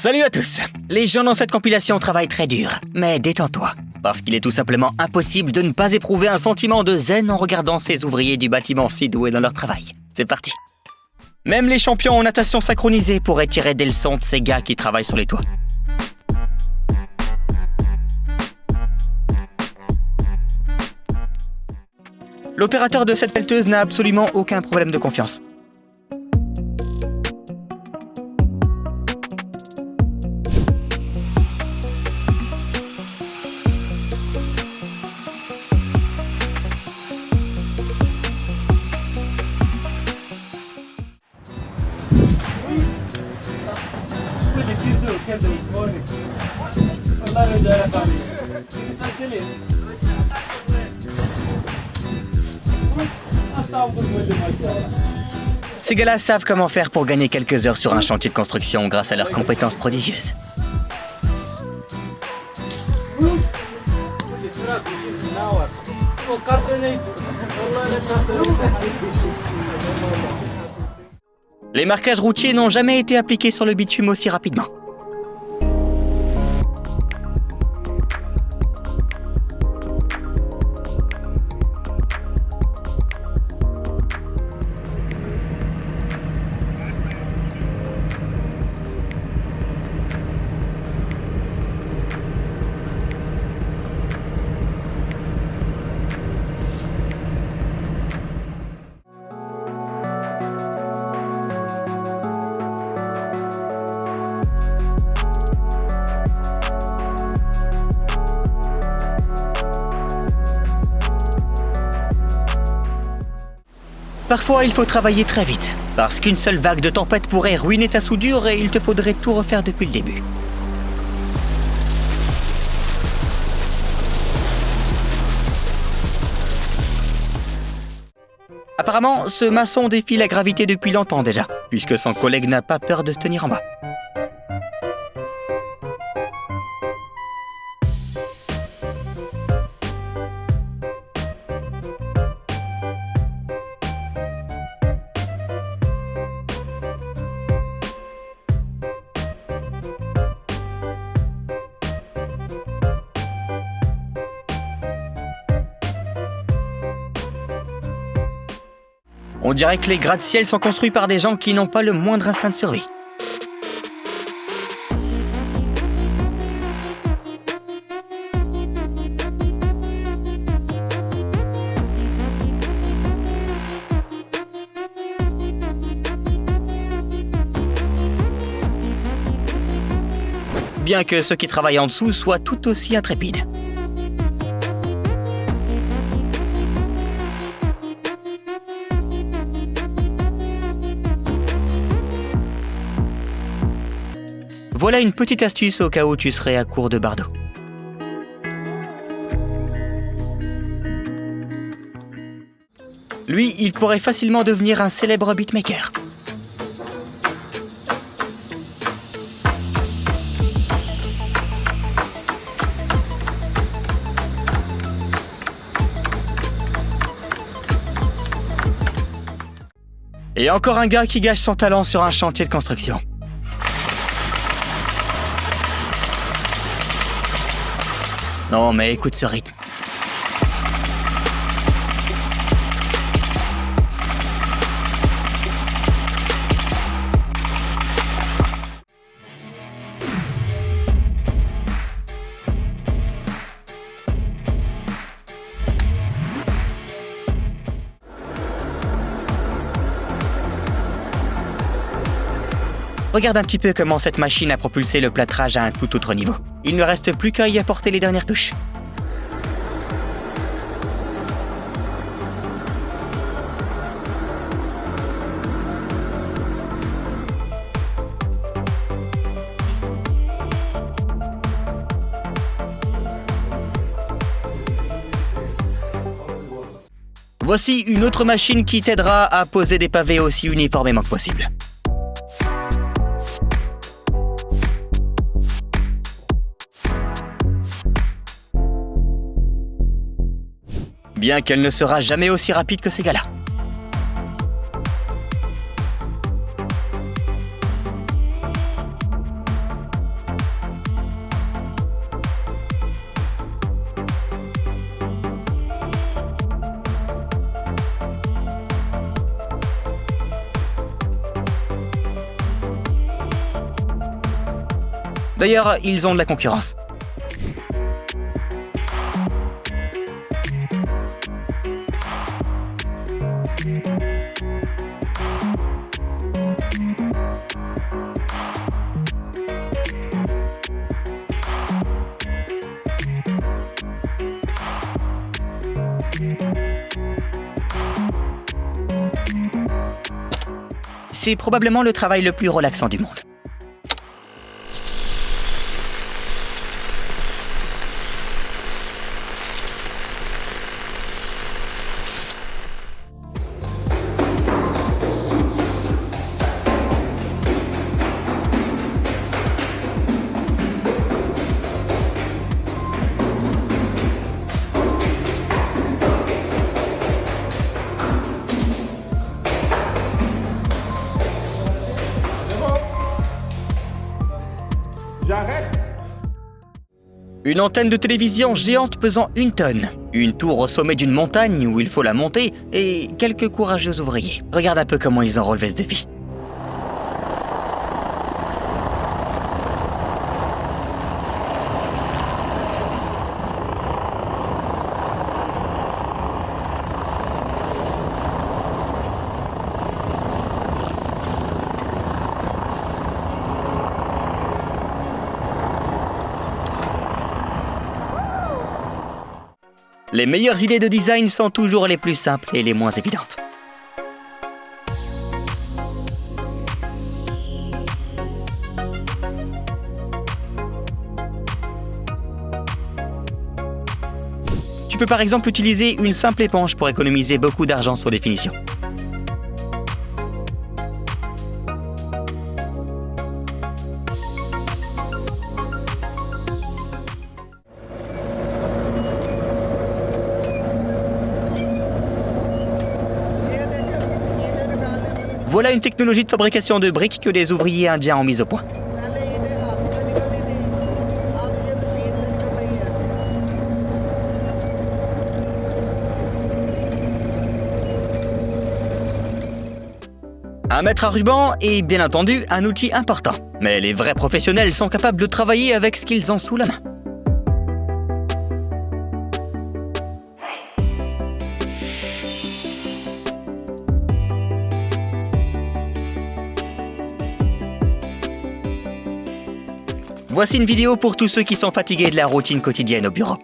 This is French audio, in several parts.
Salut à tous. Les gens dans cette compilation travaillent très dur, mais détends-toi, parce qu'il est tout simplement impossible de ne pas éprouver un sentiment de zen en regardant ces ouvriers du bâtiment si doués dans leur travail. C'est parti. Même les champions en natation synchronisée pourraient tirer des leçons de ces gars qui travaillent sur les toits. L'opérateur de cette pelleteuse n'a absolument aucun problème de confiance. Ces gars-là savent comment faire pour gagner quelques heures sur un chantier de construction grâce à leurs compétences prodigieuses. Les marquages routiers n'ont jamais été appliqués sur le bitume aussi rapidement. Parfois, il faut travailler très vite, parce qu'une seule vague de tempête pourrait ruiner ta soudure et il te faudrait tout refaire depuis le début. Apparemment, ce maçon défie la gravité depuis longtemps déjà, puisque son collègue n'a pas peur de se tenir en bas. On dirait que les gratte-ciel sont construits par des gens qui n'ont pas le moindre instinct de survie. Bien que ceux qui travaillent en dessous soient tout aussi intrépides. Voilà une petite astuce au cas où tu serais à court de bardeaux. Lui, il pourrait facilement devenir un célèbre beatmaker. Et encore un gars qui gâche son talent sur un chantier de construction. Non, mais écoute ce rythme. Regarde un petit peu comment cette machine a propulsé le plâtrage à un tout autre niveau. Il ne reste plus qu'à y apporter les dernières touches. Voici une autre machine qui t'aidera à poser des pavés aussi uniformément que possible. Bien qu'elle ne sera jamais aussi rapide que ces gars-là. D'ailleurs, ils ont de la concurrence. C'est probablement le travail le plus relaxant du monde. J'arrête. Une antenne de télévision géante pesant 1 tonne, une tour au sommet d'une montagne où il faut la monter, et quelques courageux ouvriers. Regarde un peu comment ils ont relevé ce défi. Les meilleures idées de design sont toujours les plus simples et les moins évidentes. Tu peux par exemple utiliser une simple éponge pour économiser beaucoup d'argent sur les finitions. Voilà une technologie de fabrication de briques que les ouvriers indiens ont mise au point. Un mètre à ruban est bien entendu un outil important, mais les vrais professionnels sont capables de travailler avec ce qu'ils ont sous la main. Voici une vidéo pour tous ceux qui sont fatigués de la routine quotidienne au bureau.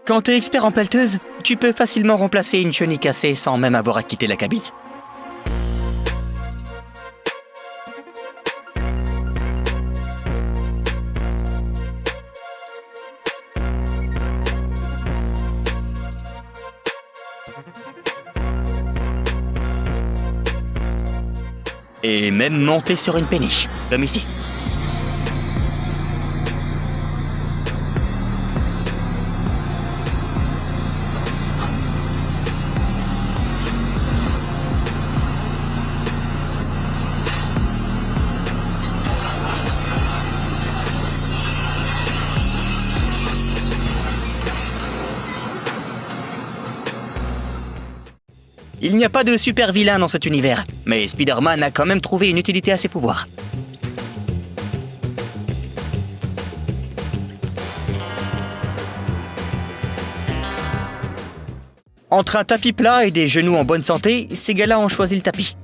Quand t'es expert en pelleteuse, tu peux facilement remplacer une chenille cassée sans même avoir à quitter la cabine. Et même monter sur une péniche, comme ici. Il n'y a pas de super vilain dans cet univers, mais Spider-Man a quand même trouvé une utilité à ses pouvoirs. Entre un tapis plat et des genoux en bonne santé, ces gars-là ont choisi le tapis.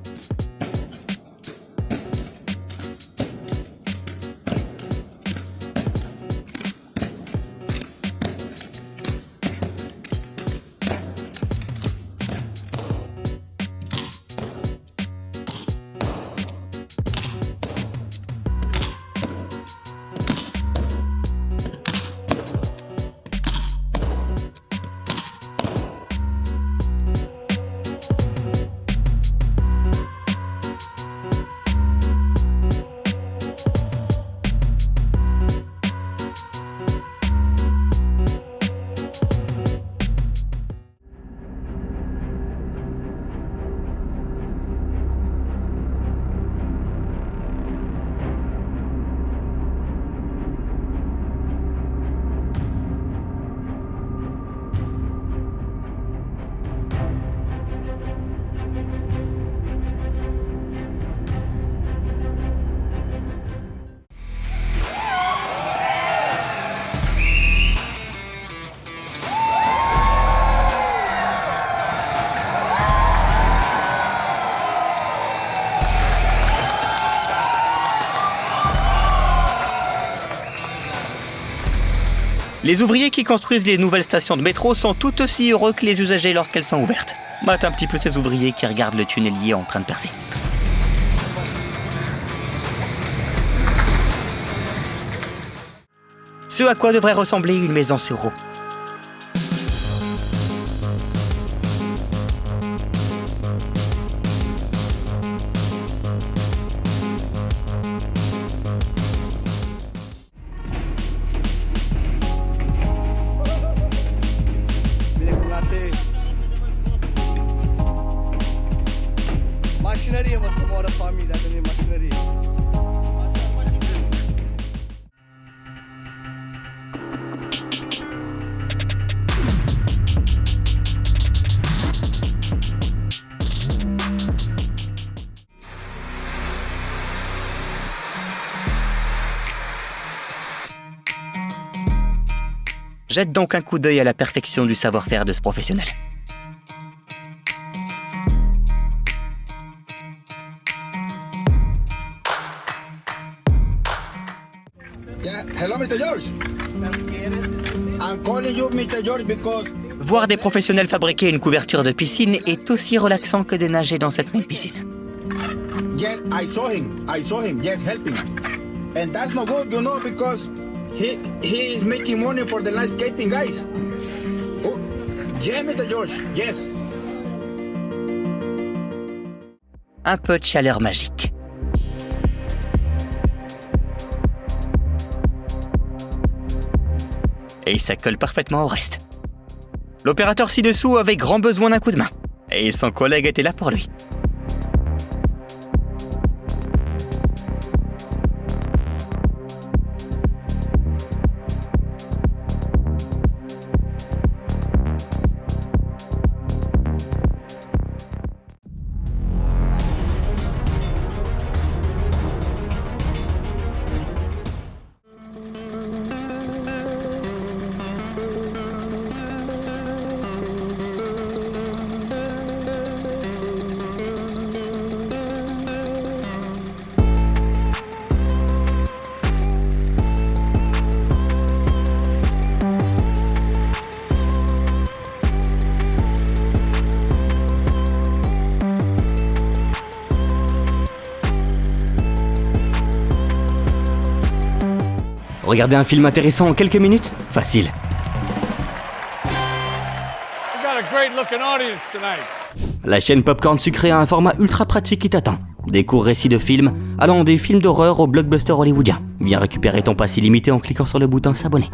Les ouvriers qui construisent les nouvelles stations de métro sont tout aussi heureux que les usagers lorsqu'elles sont ouvertes. Mate un petit peu ces ouvriers qui regardent le tunnelier en train de percer. Ce à quoi devrait ressembler une maison sur roues. Machinery was some other family that is machinery. Jette donc un coup d'œil à la perfection du savoir-faire de ce professionnel. Yeah, hello, Mr. George. I'm calling you, Mr. George, because Voir des professionnels fabriquer une couverture de piscine est aussi relaxant que de nager dans cette même piscine. yes, I saw him, yes, helping, and that's not good, you know, because he is making money for the landscaping guys. Oh, yeah, Mr. George, yes. Un peu de chaleur magique. Et ça colle parfaitement au reste. L'opérateur ci-dessous avait grand besoin d'un coup de main. Et son collègue était là pour lui. Regardez un film intéressant en quelques minutes ? Facile. We got a great looking audience tonight. La chaîne Popcorn Sucré a un format ultra pratique qui t'attend. Des courts récits de films, allant des films d'horreur aux blockbusters hollywoodiens. Viens récupérer ton pass illimité en cliquant sur le bouton s'abonner.